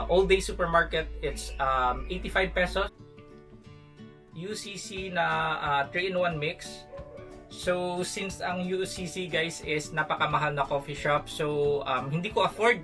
all day supermarket, it's 85 pesos. UCC na 3-in-1 mix. So since ang UCC guys is napakamahal na coffee shop, so hindi ko afford.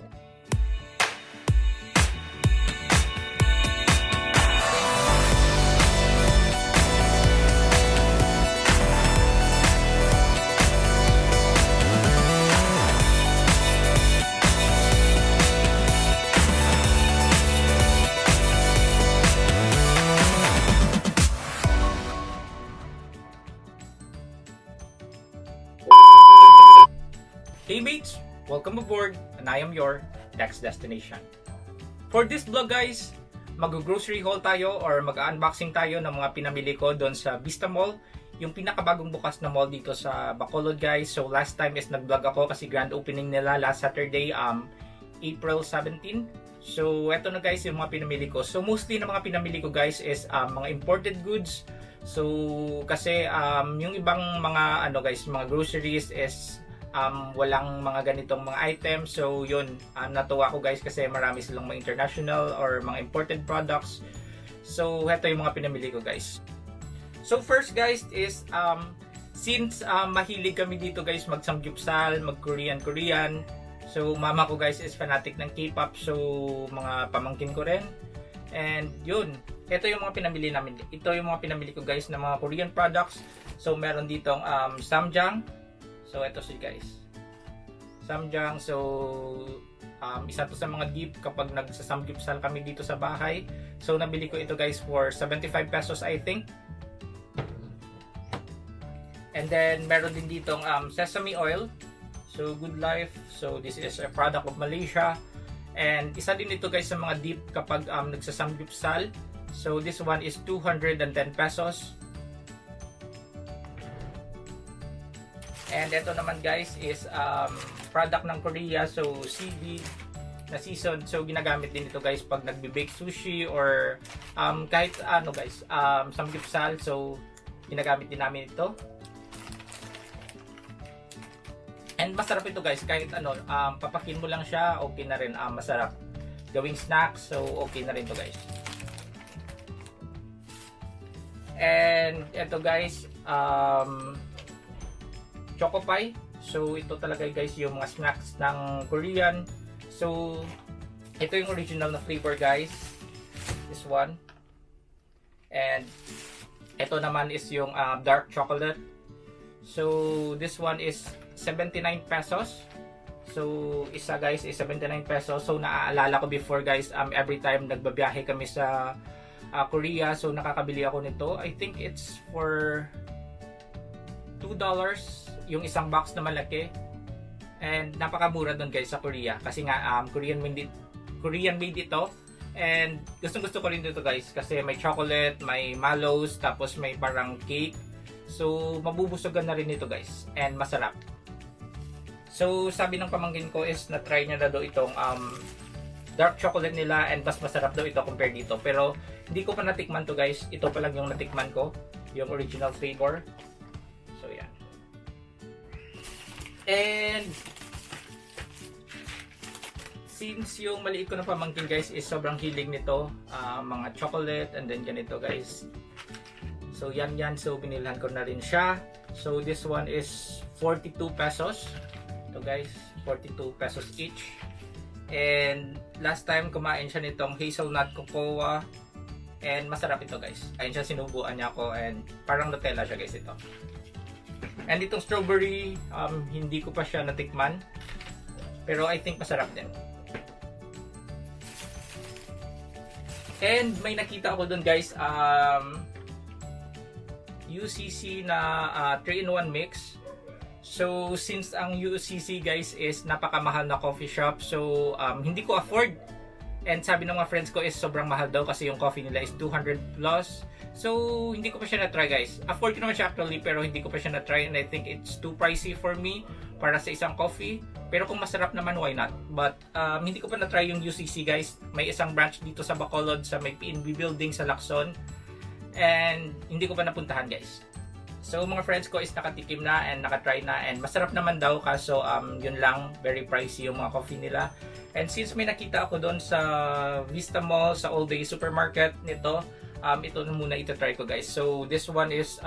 Hey mates! Welcome aboard and I am your next destination. For this vlog guys, mag-grocery haul tayo or mag-unboxing tayo ng mga pinamili ko doon sa Vista Mall, yung pinakabagong bukas na mall dito sa Bacolod guys. So last time is nag-vlog ako kasi grand opening nila last Saturday, April 17. So eto na guys yung mga pinamili ko. So mostly na mga pinamili ko guys is mga imported goods. So kasi yung ibang mga mga groceries is walang mga ganitong mga items. So yun, natuwa ko guys kasi marami silang mga international or mga imported products. So heto yung mga pinamili ko guys. So first guys is since mahilig kami dito guys mag-samgyupsal, mag-Korean. So mama ko guys is fanatic ng K-pop, so mga pamangkin ko rin. And yun, ito yung mga pinamili namin. Ito yung mga pinamili ko guys na mga Korean products. So meron ditong Samjang. So ito siya guys, Samjang. So isa to sa mga gift kapag nagsasamgyupsal kami dito sa bahay. So nabili ko ito guys for 75 pesos I think. And then meron din ditong sesame oil. So Good Life. So this is a product of Malaysia. And isa din ito guys sa mga dip kapag nagsasamgyupsal. So this one is 210 pesos. And ito naman guys is product ng Korea, so seaweed na seasoned. So ginagamit din ito guys pag nagbe-bake sushi or kahit ano guys, samgyupsal. So ginagamit din namin ito. And masarap ito guys, kahit papakin mo lang siya, okay na rin, masarap. Gawing snack, so okay na rin ito guys. And ito guys, Choco Pie. So ito talaga guys yung mga snacks ng Korean. So ito yung original na flavor guys, this one. And ito naman is yung dark chocolate. So this one is 79 pesos. So isa guys is 79 pesos. So naaalala ko before guys, every time nagbabiyahe kami sa Korea, so nakakabili ako nito. I think it's for $2 yung isang box na malaki. And napakamura doon guys sa Korea kasi nga Korean made ito. And gustong-gusto ko rin dito guys kasi may chocolate, may mallows, tapos may parang cake. So mabubusogan na rin ito guys and masarap. So sabi ng pamangkin ko is na-try niya na daw itong dark chocolate nila and mas masarap daw ito compare dito. Pero hindi ko pa natikman to guys. Ito pa lang yung natikman ko, yung original flavor. So yan. And since yung maliit ko na pamangkin guys is sobrang hilig nito, mga chocolate and then ganito guys. So yan. So binilhan ko na rin siya. So this one is 42 pesos. Ito guys, 42 pesos each. And last time kumain siya nitong hazelnut cocoa. And masarap ito guys. Ayun siya, sinubuan niya ako and parang Nutella siya guys ito. And itong strawberry, hindi ko pa siya natikman. Pero I think masarap din. And may nakita ako dun guys, UCC na 3-in-1 mix. So since ang UCC guys is napakamahal na coffee shop, so hindi ko afford. And sabi ng mga friends ko is sobrang mahal daw kasi yung coffee nila is 200 plus. So hindi ko pa siya na-try guys. Afford ko naman siya actually pero hindi ko pa siya na-try and I think it's too pricey for me para sa isang coffee. Pero kung masarap naman, why not? But hindi ko pa na-try yung UCC guys. May isang branch dito sa Bacolod sa may PNB building sa Lacson. And hindi ko pa napuntahan guys. So mga friends ko is nakatikim na and nakatry na and masarap naman daw kaso yun lang, very pricey yung mga coffee nila. And since may nakita ako doon sa Vista Mall, sa All Day Supermarket nito, ito na muna ito-try ko guys. So this one is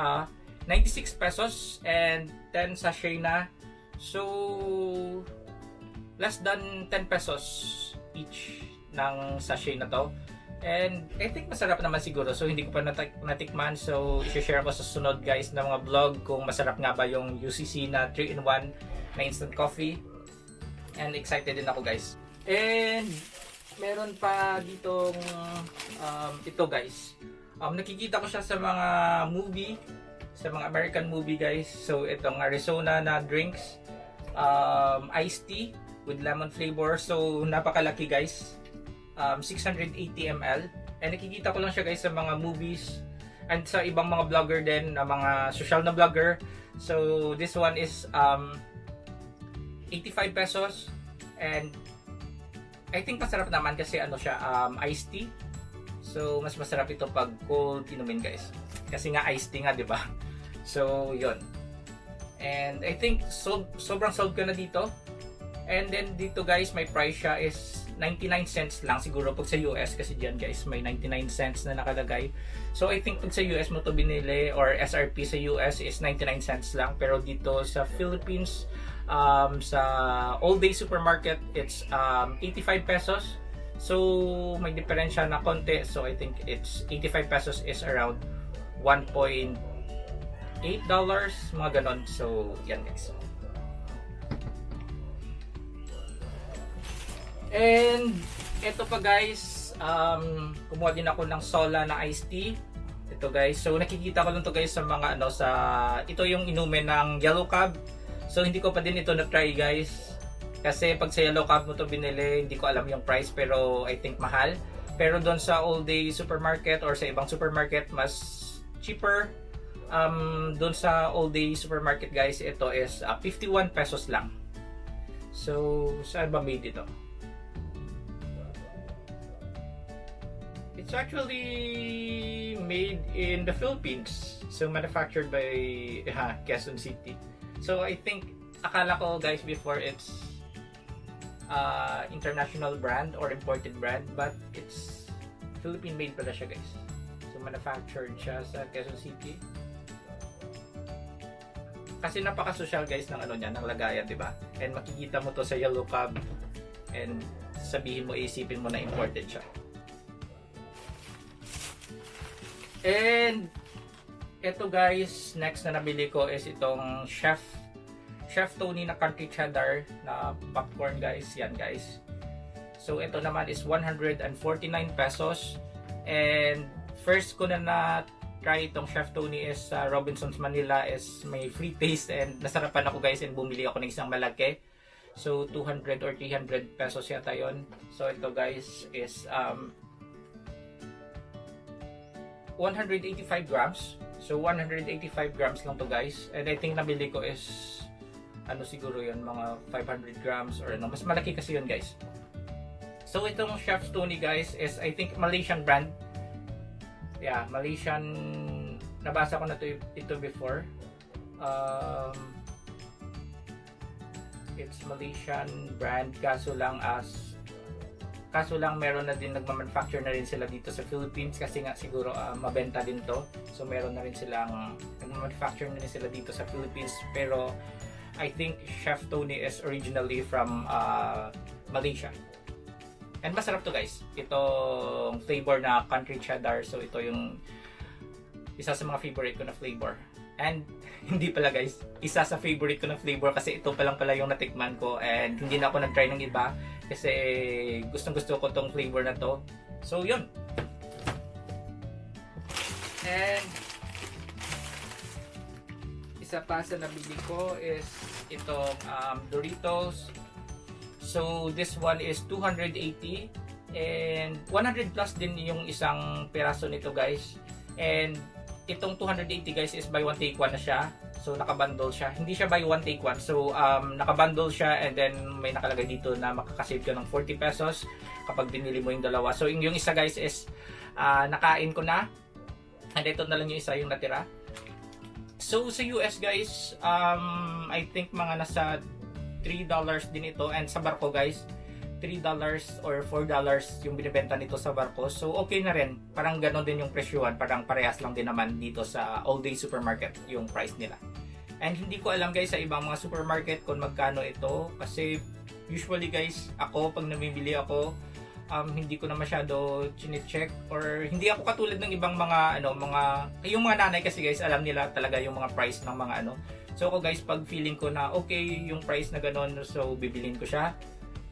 96 pesos and 10 sachet na. So less than 10 pesos each ng sachet na to. And I think masarap naman siguro. So hindi ko pa natikman. So i-share ko sa sunod guys na mga vlog kung masarap nga ba yung UCC na 3-in-1 na instant coffee. And excited din ako guys. And meron pa ditong ito guys. Nakikita ko siya sa mga movie, sa mga American movie guys. So itong Arizona na drinks, iced tea with lemon flavor. So napakalaki guys. 680 ml. And nakikita ko lang siya guys sa mga movies and sa ibang mga vlogger din, na mga social na vlogger. So this one is 85 pesos and I think masarap naman kasi ano siya, iced tea. So mas masarap ito pag cold inumin guys. Kasi nga iced tea nga, 'di ba? So 'yon. And I think sobrang sold ko na dito. And then dito guys, may price siya is 99 cents lang siguro pag sa US, kasi diyan guys may 99 cents na nakalagay. So I think pag sa US mo to binili, or SRP sa US is 99 cents lang, pero dito sa Philippines sa All Day Supermarket it's 85 pesos. So may diferensya na konti. So I think it's 85 pesos is around 1.8 dollars, mga ganon. So yan guys. And ito pa guys, kumuha din ako ng Sola na iced tea. Ito guys, so nakikita ko lang to guys sa mga ano, sa ito yung inumin ng Yellow Cab. So hindi ko pa din ito na try guys. Kasi pag sa Yellow Cab mo to binili, hindi ko alam yung price, pero I think mahal. Pero doon sa All Day Supermarket or sa ibang supermarket, mas cheaper. Doon sa All Day Supermarket guys, ito is 51 pesos lang. So saan ba made ito? It's actually made in the Philippines. So manufactured by Quezon City. So I think, akala ko guys before it's international brand or imported brand, but it's Philippine made pala siya guys. So manufactured siya sa Quezon City. Kasi napaka-social guys ng ano niya, ng lagayan, 'di ba? And makikita mo to sa Yellow Cab and sabihin mo, isipin mo na imported siya. And ito guys, next na nabili ko is itong Chef Tony na country cheddar na popcorn guys. Yan guys. So ito naman is 149 pesos. And first ko na try itong Chef Tony is sa Robinsons Manila, is may free taste and nasarapan ako guys, and bumili ako ng isang malaki. So 200 or 300 pesos yata yon. So ito guys is 185 grams. So 185 grams lang to guys. And I think nabili ko is ano siguro yun, mga 500 grams or ano. Mas malaki kasi yun guys. So itong Chef Tony guys is I think Malaysian brand. Yeah, Malaysian. Nabasa ko na ito before. It's Malaysian brand, kaso lang meron na din, nagma-manufacture na rin sila dito sa Philippines kasi nga siguro mabenta din to. So meron na rin silang nagma-manufacture na rin sila dito sa Philippines, pero I think Chef Tony is originally from Malaysia. And masarap to guys. Itong flavor na country cheddar. So ito yung isa sa mga favorite ko na flavor. And hindi pala guys, isa sa favorite ko na flavor kasi ito pa lang pala yung natikman ko, and hindi na ako nag-try ng iba kasi gustong gusto ko tong flavor na to. So yun. And isa pa sa nabili ko is itong Doritos. So this one is 280 and 100 plus din yung isang peraso nito guys. And itong 280 guys is buy one take one na siya. So nakabundle siya. Hindi siya buy one take one. So nakabundle siya, and then may nakalagay dito na makakasave ka ng 40 pesos kapag binili mo yung dalawa. So yung isa guys is nakain ko na. And ito na lang yung isa yung natira. So sa US guys, I think mga nasa $3 din ito, and sa barko guys $3 or $4 yung binibenta nito sa barko. So okay na rin. Parang ganon din yung presyuhan. Parang parehas lang din naman dito sa all day supermarket yung price nila. And hindi ko alam guys sa ibang mga supermarket kung magkano ito. Kasi usually guys, ako pag namimili ako, hindi ko na masyado chine-check, or hindi ako katulad ng ibang mga yung mga nanay kasi guys, alam nila talaga yung mga price ng mga ano. So ako guys, pag feeling ko na okay yung price na ganon, so bibilin ko siya.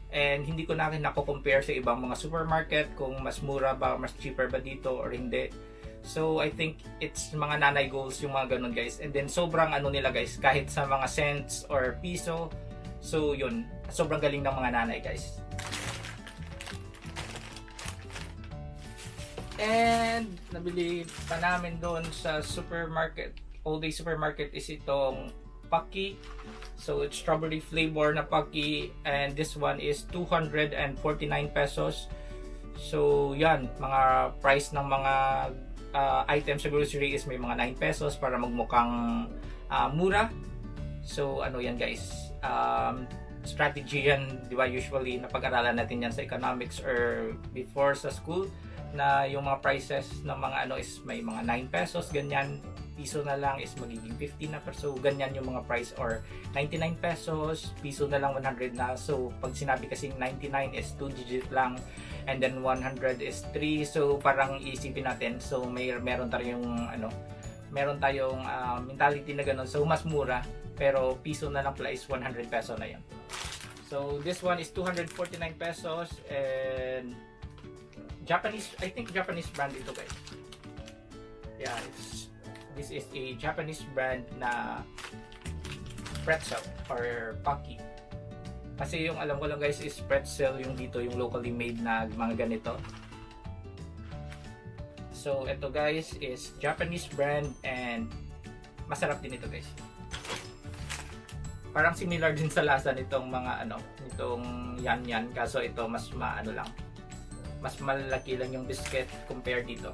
And hindi ko na compare sa ibang mga supermarket kung mas mura ba, mas cheaper ba dito or hindi. So I think it's mga nanay goals yung mga ganon guys. And then sobrang ano nila guys, kahit sa mga cents or piso. So yun, sobrang galing ng mga nanay guys. And nabili pa namin doon sa supermarket, all day supermarket, is itong Pocky. So it's strawberry flavor na Pocky, and this one is 249 pesos. So yan, mga price ng mga items sa grocery is may mga 9 pesos para magmukhang mura. So ano yan guys, strategy yan, di ba? Usually napag-aralan natin yan sa economics or before sa school, na yung mga prices ng mga ano is may mga 9 pesos, ganyan, piso na lang is magiging 50 na peso, ganyan yung mga price, or 99 pesos, piso na lang 100 na. So pag sinabi kasing 99 is 2 digit lang, and then 100 is 3, so parang isipin natin, so meron tayong mentality na ganun, so mas mura, pero piso na lang pala is 100 peso na yan. So this one is 249 pesos, and Japanese, I think Japanese brand ito guys. Yeah, this is a Japanese brand na pretzel or Pocky. Kasi yung alam ko lang guys is pretzel yung dito, yung locally made na mga ganito. So ito guys is Japanese brand, and masarap din ito guys. Parang similar din sa lasa nitong mga nitong yan, kaso ito mas lang. Mas malaki lang yung biscuit compare dito.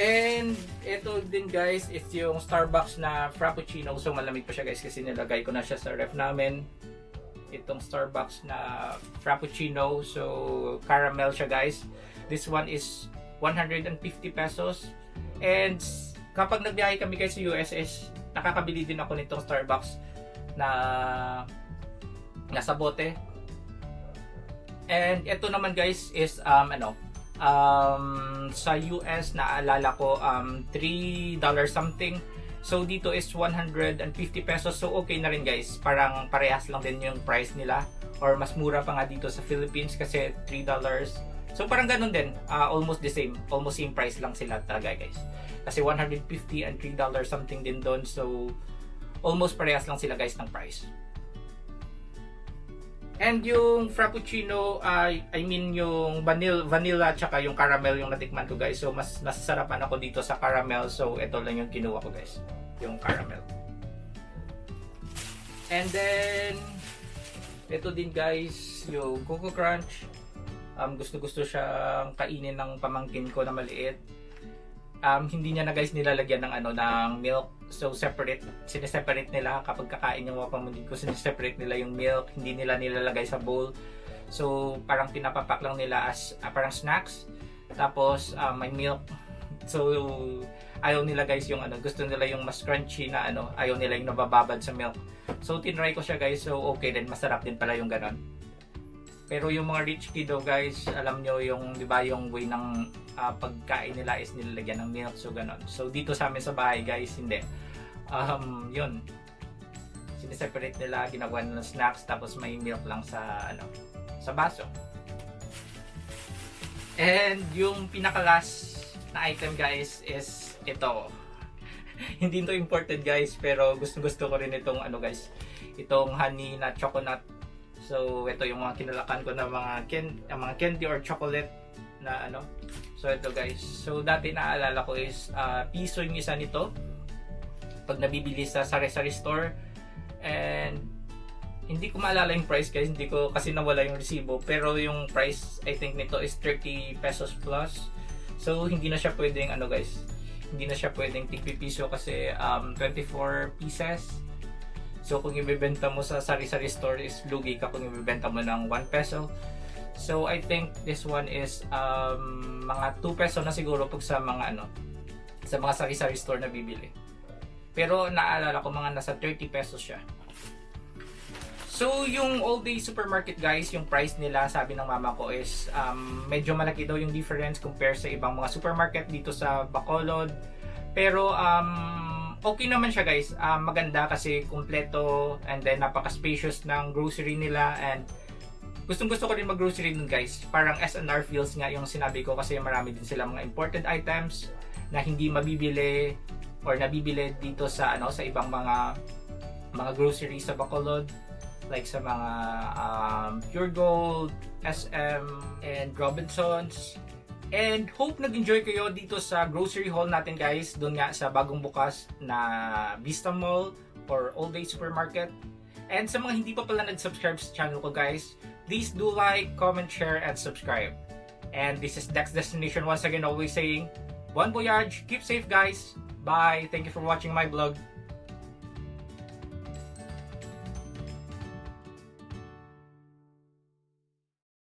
And ito din guys is yung Starbucks na Frappuccino. So malamig pa siya guys kasi nilagay ko na siya sa ref namin. Itong Starbucks na Frappuccino. So caramel siya guys. This one is 150 pesos. And kapag nagbiyahe kami guys sa USS, nakakabili din ako nitong Starbucks na nasa bote. And ito naman guys is sa US naalala ko $3 something. So dito is 150 pesos. So okay na rin guys. Parang parehas lang din yung price nila, or mas mura pa nga dito sa Philippines kasi $3. So parang ganun din, almost the same. Almost same price lang sila talaga guys. Kasi 150 and $3 something din doon. So almost parehas lang sila guys ng price. And yung Frappuccino, yung vanilla tsaka yung caramel yung natikman ko guys. So mas nasasarapan ako dito sa caramel. So ito lang yung kinuha ko guys, yung caramel. And then ito din guys, yung Coco Crunch. Gusto siyang kainin ng pamangkin ko na maliit. Hindi niya na guys nilalagyan ng milk. So sineseparate nila kapag kakain yung mga pamangkin ko, sineseparate nila yung milk, hindi nila nilalagay sa bowl. So parang pinapapak lang nila as parang snacks. Tapos may milk. So ayaw nila guys yung gusto nila yung mas crunchy na ayaw nila yung nabababad sa milk. So tinry ko siya guys, so okay din, masarap din pala yung ganon. Pero yung mga rich kiddo guys, alam nyo yung, di ba, yung way ng pagkain nila is nilalagyan ng milk, so ganon. So dito sa amin sa bahay guys, hindi. Yun. Sineseparate nila, ginagawa nila ng snacks, tapos may milk lang sa sa baso. And yung pinaka-last na item guys is ito. Hindi ito imported guys, pero gusto ko rin itong guys, itong honey na chocolate. So ito yung mga kinalakan ko na mga candy or chocolate na So ito guys. So dati naalala ko is piso yung isa nito pag nabibili sa sari-sari store. And hindi ko maalala yung price guys, hindi ko kasi nawala yung resibo, pero yung price I think nito is 30 pesos plus. So hindi na siya pwedeng guys, hindi na siya pwedeng tig-piso kasi 24 pieces. So kung ibebenta mo sa sari-sari store is lugi ka kung ibebenta mo ng 1 peso. So I think this one is mga 2 peso na siguro pag sa mga sa mga sari-sari store na bibili. Pero naalala ko mga nasa 30 pesos siya. So yung all day supermarket guys, yung price nila sabi ng mama ko is medyo malaki daw yung difference compare sa ibang mga supermarket dito sa Bacolod. Pero okay naman siya guys, maganda kasi kumpleto and then napaka-spacious ng grocery nila and gustong gusto ko rin mag-grocery dun guys. Parang S&R feels nga yung sinabi ko kasi marami din sila mga imported items na hindi mabibili or nabibili dito sa sa ibang mga grocery sa Bacolod like sa mga Pure Gold, SM, and Robinsons. And hope nag-enjoy kayo dito sa grocery haul natin guys, doon nga sa bagong bukas na Vista Mall or All Day Supermarket. And sa mga hindi pa pala nag-subscribe sa channel ko guys, please do like, comment, share, and subscribe. And this is Dex Destination once again always saying, bon voyage, keep safe guys, bye, thank you for watching my vlog.